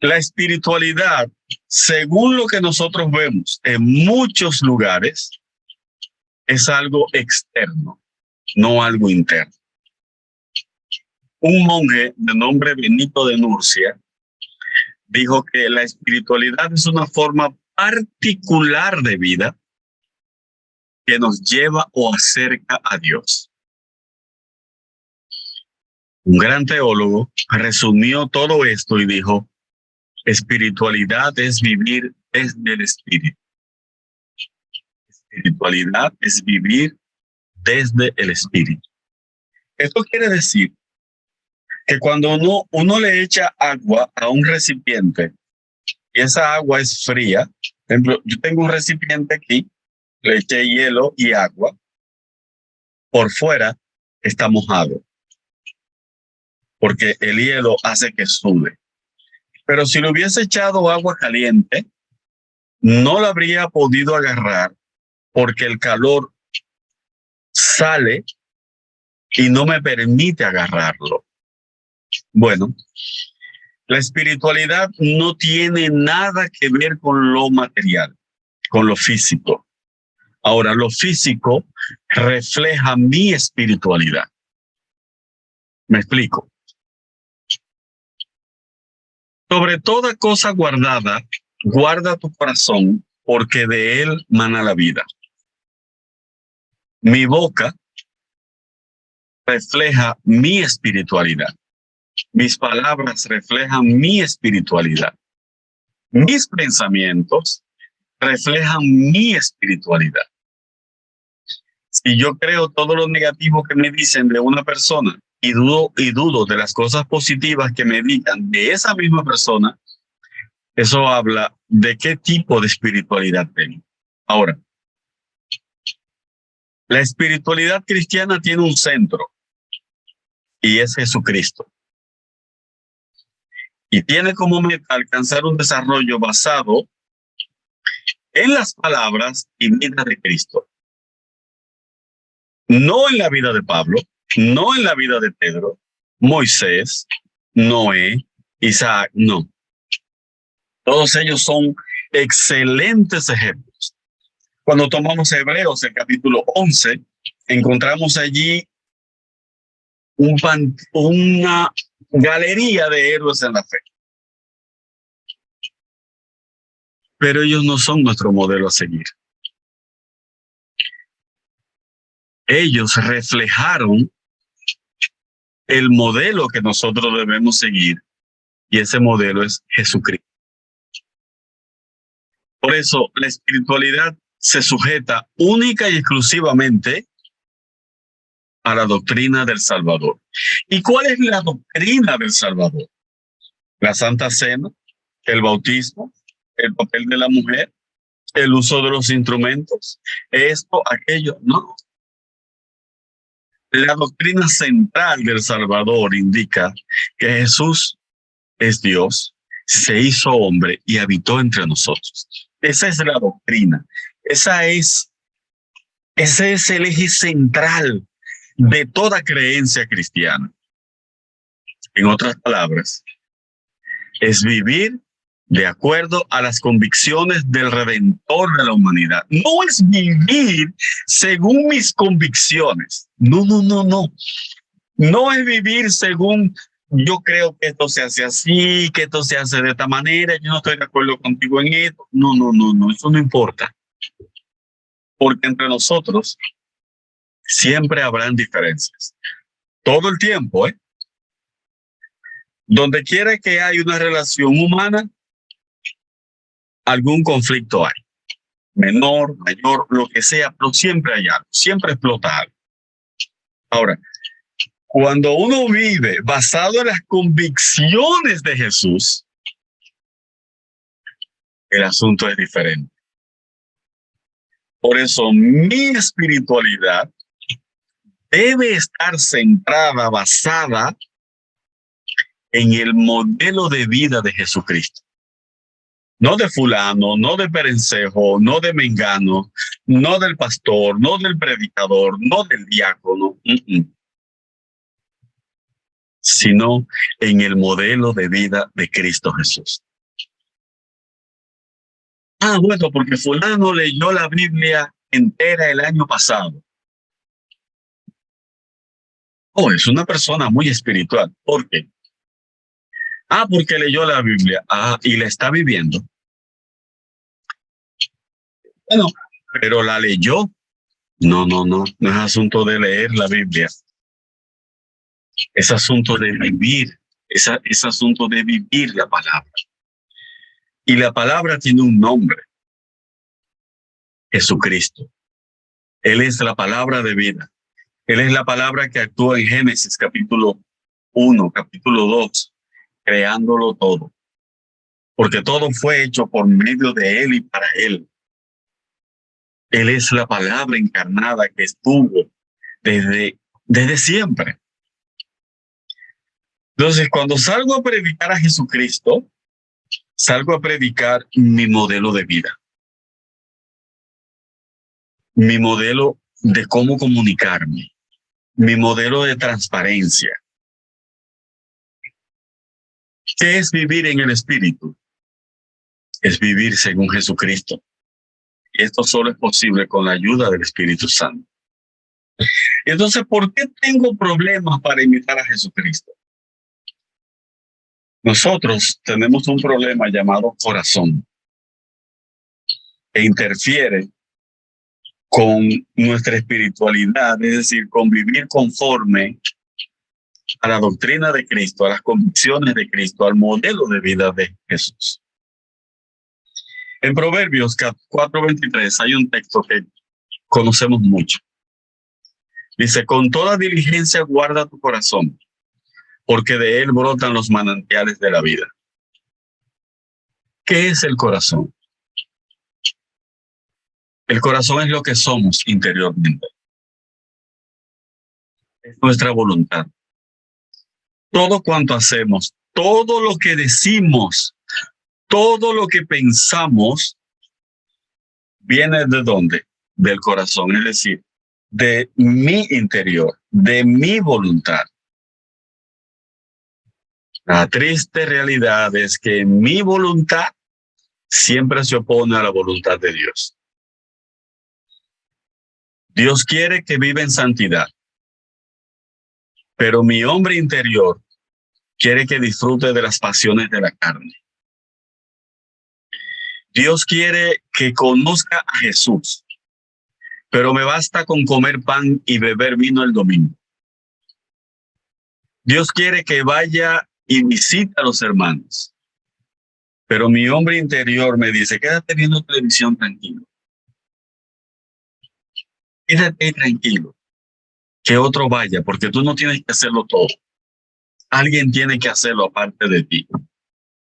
la espiritualidad, según lo que nosotros vemos en muchos lugares, es algo externo, no algo interno. Un monje de nombre Benito de Nursia dijo que la espiritualidad es una forma particular de vida que nos lleva o acerca a Dios. Un gran teólogo resumió todo esto y dijo: espiritualidad es vivir desde el espíritu. Espiritualidad es vivir desde el espíritu. Esto quiere decir que cuando uno le echa agua a un recipiente y esa agua es fría, por ejemplo, yo tengo un recipiente aquí, le eché hielo y agua, por fuera está mojado, porque el hielo hace que sude. Pero si le hubiese echado agua caliente, no lo habría podido agarrar porque el calor sale y no me permite agarrarlo. Bueno, la espiritualidad no tiene nada que ver con lo material, con lo físico. Ahora, lo físico refleja mi espiritualidad. Me explico. Sobre toda cosa guardada, guarda tu corazón, porque de él mana la vida. Mi boca refleja mi espiritualidad. Mis palabras reflejan mi espiritualidad. Mis pensamientos reflejan mi espiritualidad. Si yo creo todo lo negativo que me dicen de una persona y dudo de las cosas positivas que me digan de esa misma persona, eso habla de qué tipo de espiritualidad tengo. Ahora, la espiritualidad cristiana tiene un centro y es Jesucristo. Y tiene como meta alcanzar un desarrollo basado en las palabras y vida de Cristo. No en la vida de Pablo, no en la vida de Pedro, Moisés, Noé, Isaac, no. Todos ellos son excelentes ejemplos. Cuando tomamos Hebreos, el capítulo 11, encontramos allí una galería de héroes en la fe. Pero ellos no son nuestro modelo a seguir. Ellos reflejaron el modelo que nosotros debemos seguir, y ese modelo es Jesucristo. Por eso la espiritualidad se sujeta única y exclusivamente a la doctrina del Salvador. ¿Y cuál es la doctrina del Salvador? La Santa Cena, el bautismo, el papel de la mujer, el uso de los instrumentos, esto, aquello, no. La doctrina central del Salvador indica que Jesús es Dios, se hizo hombre y habitó entre nosotros. Esa es la doctrina. Ese es el eje central de toda creencia cristiana. En otras palabras, es vivir de acuerdo a las convicciones del Redentor de la humanidad. No es vivir según mis convicciones. No. No es vivir según yo creo que esto se hace así, que esto se hace de esta manera, yo no estoy de acuerdo contigo en esto. No, eso no importa. Porque entre nosotros siempre habrán diferencias. Todo el tiempo, ¿eh? Donde quiera que haya una relación humana, algún conflicto hay. Menor, mayor, lo que sea, pero siempre hay algo, siempre explota algo. Ahora, cuando uno vive basado en las convicciones de Jesús, el asunto es diferente. Por eso mi espiritualidad debe estar centrada, basada en el modelo de vida de Jesucristo. No de fulano, no de perencejo, no de mengano, no del pastor, no del predicador, no del diácono, sino en el modelo de vida de Cristo Jesús. Bueno, porque fulano leyó la Biblia entera el año pasado. Es una persona muy espiritual. ¿Por qué? Porque leyó la Biblia. Y la está viviendo. Bueno, pero la leyó. No es asunto de leer la Biblia. Es asunto de vivir. Es asunto de vivir la palabra. Y la palabra tiene un nombre. Jesucristo. Él es la palabra de vida. Él es la palabra que actúa en Génesis capítulo 1, capítulo 2, creándolo todo. Porque todo fue hecho por medio de Él y para Él. Él es la palabra encarnada que estuvo desde siempre. Entonces, cuando salgo a predicar a Jesucristo, salgo a predicar mi modelo de vida. Mi modelo de cómo comunicarme. Mi modelo de transparencia. ¿Qué es vivir en el Espíritu? Es vivir según Jesucristo. Y esto solo es posible con la ayuda del Espíritu Santo. Entonces, ¿por qué tengo problemas para imitar a Jesucristo? Nosotros tenemos un problema llamado corazón que interfiere con nuestra espiritualidad, es decir, con vivir conforme a la doctrina de Cristo, a las convicciones de Cristo, al modelo de vida de Jesús. En Proverbios 4:23 hay un texto que conocemos mucho. Dice, con toda diligencia guarda tu corazón, porque de él brotan los manantiales de la vida. ¿Qué es el corazón? El corazón es lo que somos interiormente. Es nuestra voluntad. Todo cuanto hacemos, todo lo que decimos, todo lo que pensamos, viene ¿de dónde? Del corazón, es decir, de mi interior, de mi voluntad. La triste realidad es que mi voluntad siempre se opone a la voluntad de Dios. Dios quiere que viva en santidad, pero mi hombre interior quiere que disfrute de las pasiones de la carne. Dios quiere que conozca a Jesús, pero me basta con comer pan y beber vino el domingo. Dios quiere que vaya y visite a los hermanos, pero mi hombre interior me dice, quédate viendo televisión tranquilo. Quédate tranquilo, que otro vaya, porque tú no tienes que hacerlo todo. Alguien tiene que hacerlo aparte de ti.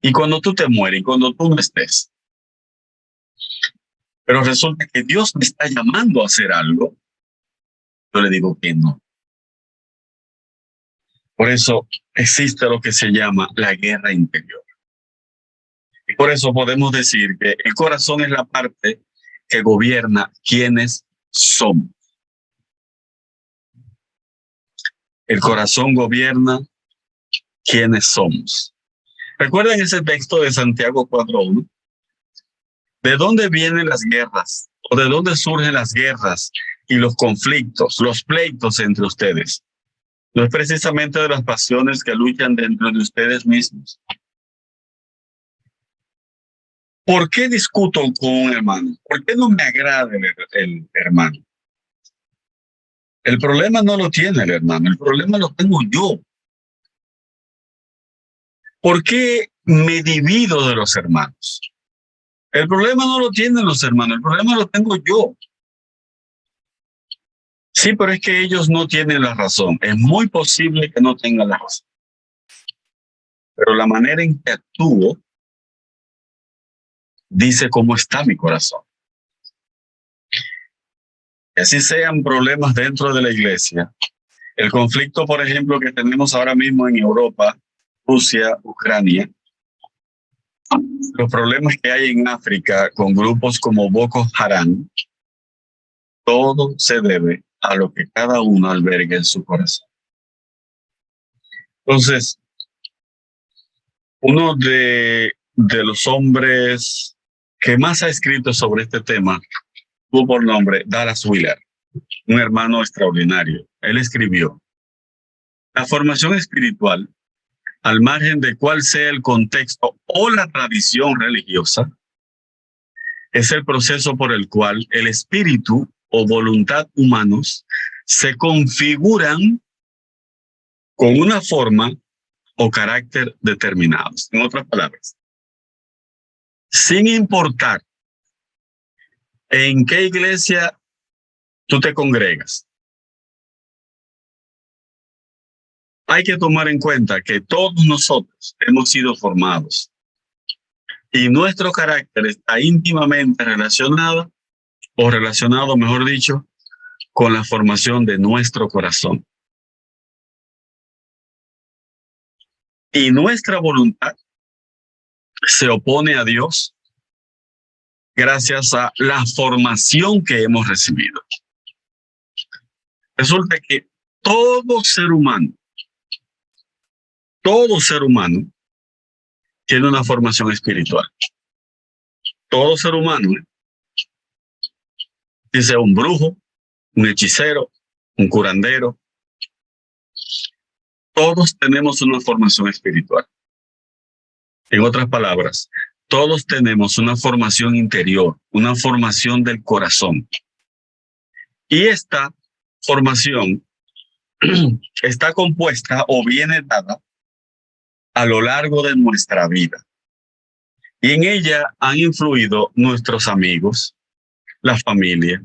Y cuando tú te mueres, y cuando tú no estés. pero resulta que Dios me está llamando a hacer algo, yo le digo que no. Por eso existe lo que se llama la guerra interior. Y por eso podemos decir que el corazón es la parte que gobierna quiénes somos. El corazón gobierna quiénes somos. ¿Recuerdan ese texto de Santiago 4:1? ¿De dónde vienen las guerras? ¿O de dónde surgen las guerras y los conflictos, los pleitos entre ustedes? No es precisamente de las pasiones que luchan dentro de ustedes mismos. ¿Por qué discuto con un hermano? ¿Por qué no me agrada el hermano? El problema no lo tiene el hermano, el problema lo tengo yo. ¿Por qué me divido de los hermanos? El problema no lo tienen los hermanos, el problema lo tengo yo. Sí, pero es que ellos no tienen la razón. Es muy posible que no tengan la razón. Pero la manera en que actúo dice cómo está mi corazón. Y así sean problemas dentro de la iglesia. El conflicto, por ejemplo, que tenemos ahora mismo en Europa, Rusia, Ucrania, los problemas que hay en África con grupos como Boko Haram, todo se debe a lo que cada uno alberga en su corazón. Entonces, uno de los hombres que más ha escrito sobre este tema tuvo por nombre Dallas Willard, un hermano extraordinario. Él escribió: la formación espiritual, al margen de cuál sea el contexto o la tradición religiosa, es el proceso por el cual el espíritu o voluntad humanos se configuran con una forma o carácter determinados. En otras palabras, sin importar en qué iglesia tú te congregas, hay que tomar en cuenta que todos nosotros hemos sido formados y nuestro carácter está íntimamente relacionado, mejor dicho, con la formación de nuestro corazón. Y nuestra voluntad se opone a Dios gracias a la formación que hemos recibido. Resulta que todo ser humano tiene una formación espiritual. Todo ser humano, dice un brujo, un hechicero, un curandero, todos tenemos una formación espiritual. En otras palabras, todos tenemos una formación interior, una formación del corazón. Y esta formación está compuesta o viene dada a lo largo de nuestra vida. Y en ella han influido nuestros amigos, la familia,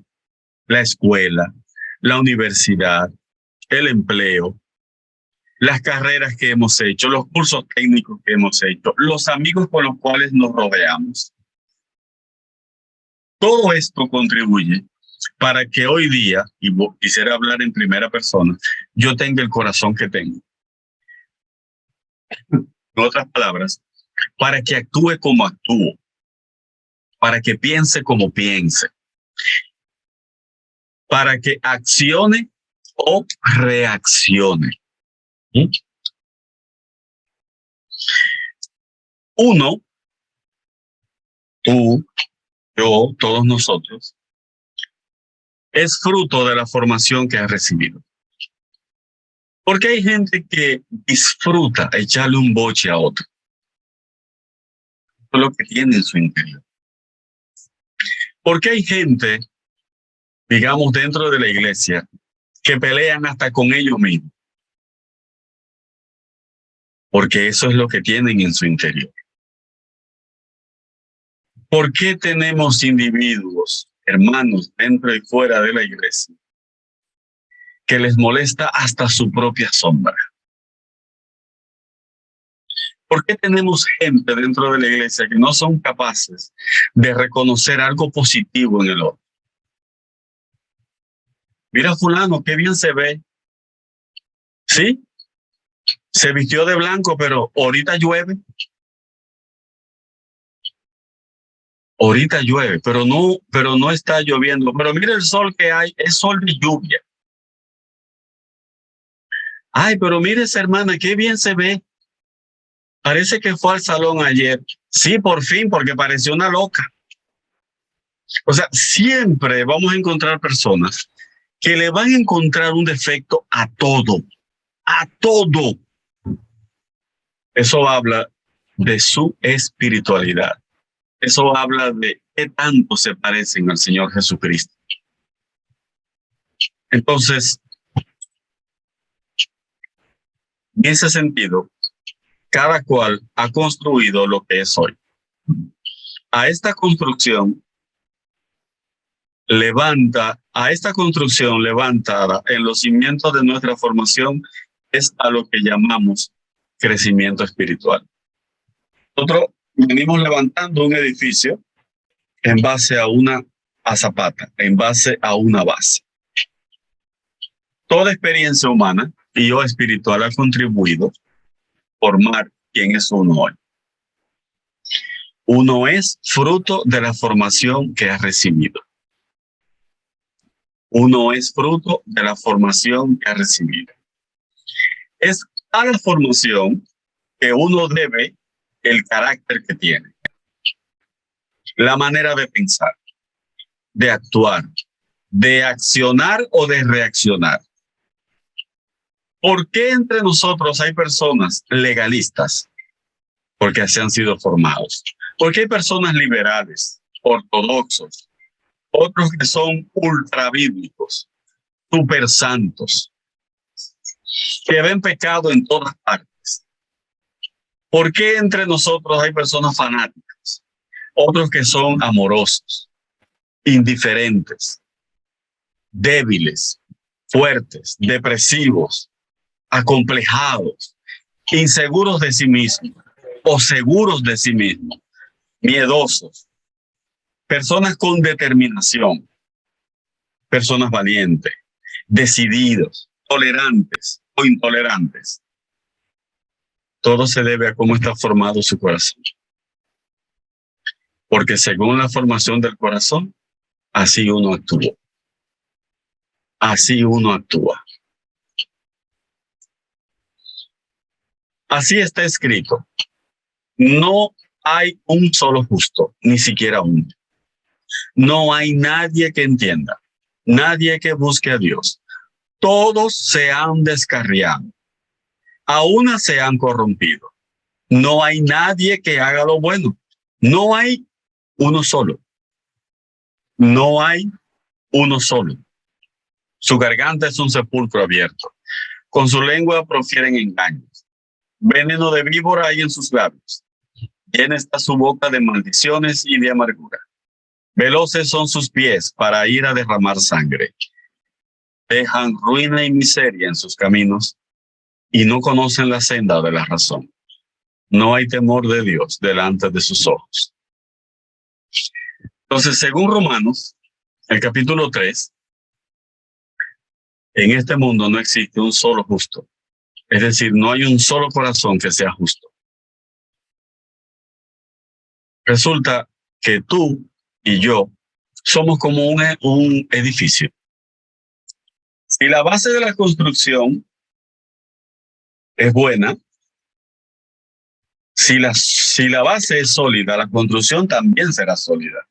la escuela, la universidad, el empleo, las carreras que hemos hecho, los cursos técnicos que hemos hecho, los amigos con los cuales nos rodeamos. Todo esto contribuye para que hoy día, y quisiera hablar en primera persona, yo tenga el corazón que tengo. En otras palabras, para que actúe como actúo, para que piense como piense, para que accione o reaccione. Uno, tú, yo, todos nosotros, es fruto de la formación que ha recibido. Porque hay gente que disfruta echarle un boche a otro. Eso es lo que tiene en su interior. Porque hay gente, digamos, dentro de la iglesia, que pelean hasta con ellos mismos. Porque eso es lo que tienen en su interior. ¿Por qué tenemos individuos, hermanos, dentro y fuera de la iglesia, que les molesta hasta su propia sombra? ¿Por qué tenemos gente dentro de la iglesia que no son capaces de reconocer algo positivo en el otro? Mira fulano, qué bien se ve. Sí, se vistió de blanco, pero ahorita llueve. Ahorita llueve, pero no está lloviendo. Pero mira el sol que hay, es sol de lluvia. Ay, pero mire esa hermana, qué bien se ve. Parece que fue al salón ayer. Sí, por fin, porque pareció una loca. O sea, siempre vamos a encontrar personas que le van a encontrar un defecto a todo. A todo. Eso habla de su espiritualidad. Eso habla de qué tanto se parecen al Señor Jesucristo. Entonces, en ese sentido, cada cual ha construido lo que es hoy. A esta construcción levantada en los cimientos de nuestra formación es a lo que llamamos crecimiento espiritual. Nosotros venimos levantando un edificio en base a zapata, en base a una base. Toda experiencia humana y o espiritual ha contribuido a formar quién es uno hoy. Uno es fruto de la formación que ha recibido. Uno es fruto de la formación que ha recibido. Es a la formación que uno debe el carácter que tiene, la manera de pensar, de actuar, de accionar o de reaccionar. ¿Por qué entre nosotros hay personas legalistas? Porque así han sido formados. ¿Por qué hay personas liberales, ortodoxos, otros que son ultrabíblicos, super santos, que ven pecado en todas partes? ¿Por qué entre nosotros hay personas fanáticas, otros que son amorosos, indiferentes, débiles, fuertes, depresivos, acomplejados, inseguros de sí mismos o seguros de sí mismos, miedosos, personas con determinación, personas valientes, decididos, tolerantes o intolerantes? Todo se debe a cómo está formado su corazón. Porque según la formación del corazón, así uno actúa. Así uno actúa. Así está escrito. No hay un solo justo, ni siquiera uno. No hay nadie que entienda, nadie que busque a Dios. Todos se han descarriado, a una se han corrompido. No hay nadie que haga lo bueno. No hay uno solo. No hay uno solo. Su garganta es un sepulcro abierto. Con su lengua profieren engaños. Veneno de víbora hay en sus labios. Llena está su boca de maldiciones y de amargura. Veloces son sus pies para ir a derramar sangre. Dejan ruina y miseria en sus caminos y no conocen la senda de la razón. No hay temor de Dios delante de sus ojos. Entonces, según Romanos, el capítulo 3, en este mundo no existe un solo justo. Es decir, no hay un solo corazón que sea justo. Resulta que tú y yo somos como un edificio. Si la base de la construcción es buena, si la base es sólida, la construcción también será sólida.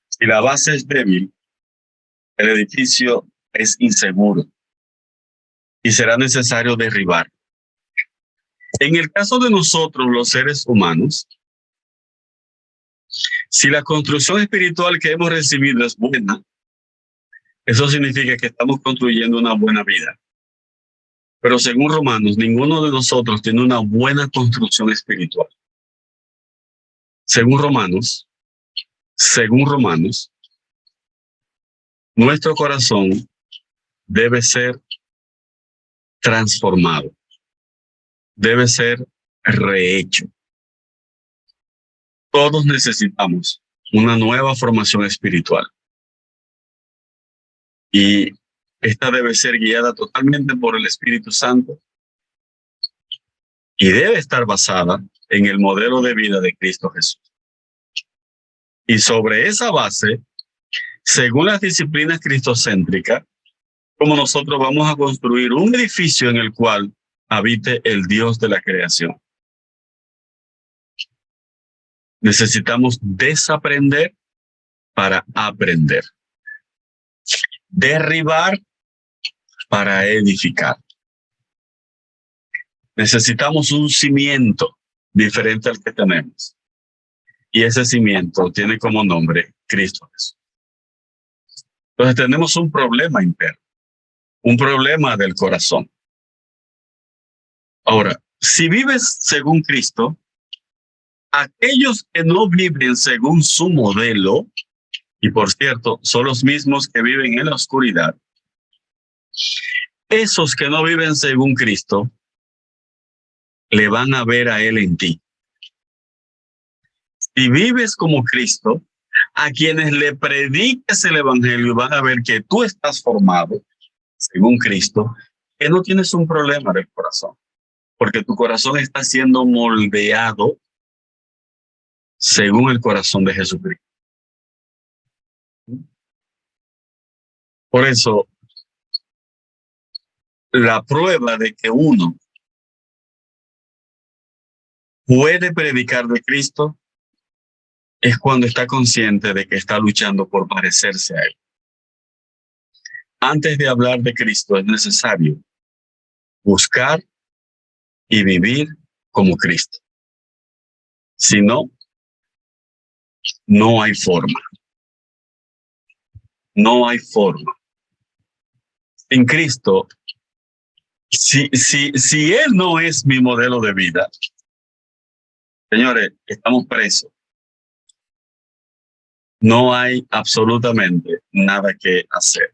Si la base es débil, el edificio es inseguro y será necesario derribar. En el caso de nosotros, los seres humanos, si la construcción espiritual que hemos recibido es buena, eso significa que estamos construyendo una buena vida. Pero según Romanos, ninguno de nosotros tiene una buena construcción espiritual. Según Romanos, nuestro corazón debe ser transformado, debe ser rehecho. Todos necesitamos una nueva formación espiritual. Y esta debe ser guiada totalmente por el Espíritu Santo y debe estar basada en el modelo de vida de Cristo Jesús. Y sobre esa base, según las disciplinas cristocéntricas, como nosotros vamos a construir un edificio en el cual habite el Dios de la creación. Necesitamos desaprender para aprender. Derribar para edificar. Necesitamos un cimiento diferente al que tenemos. Y ese cimiento tiene como nombre Cristo Jesús. Entonces tenemos un problema interno, un problema del corazón. Ahora, si vives según Cristo, aquellos que no viven según su modelo, y por cierto, son los mismos que viven en la oscuridad, esos que no viven según Cristo, le van a ver a Él en ti. Si vives como Cristo, a quienes le prediques el evangelio van a ver que tú estás formado según Cristo, que no tienes un problema del corazón, porque tu corazón está siendo moldeado según el corazón de Jesucristo. Por eso, la prueba de que uno puede predicar de Cristo es cuando está consciente de que está luchando por parecerse a Él. Antes de hablar de Cristo es necesario buscar y vivir como Cristo. Si no, no hay forma. No hay forma. En Cristo, si Él no es mi modelo de vida, señores, estamos presos. No hay absolutamente nada que hacer.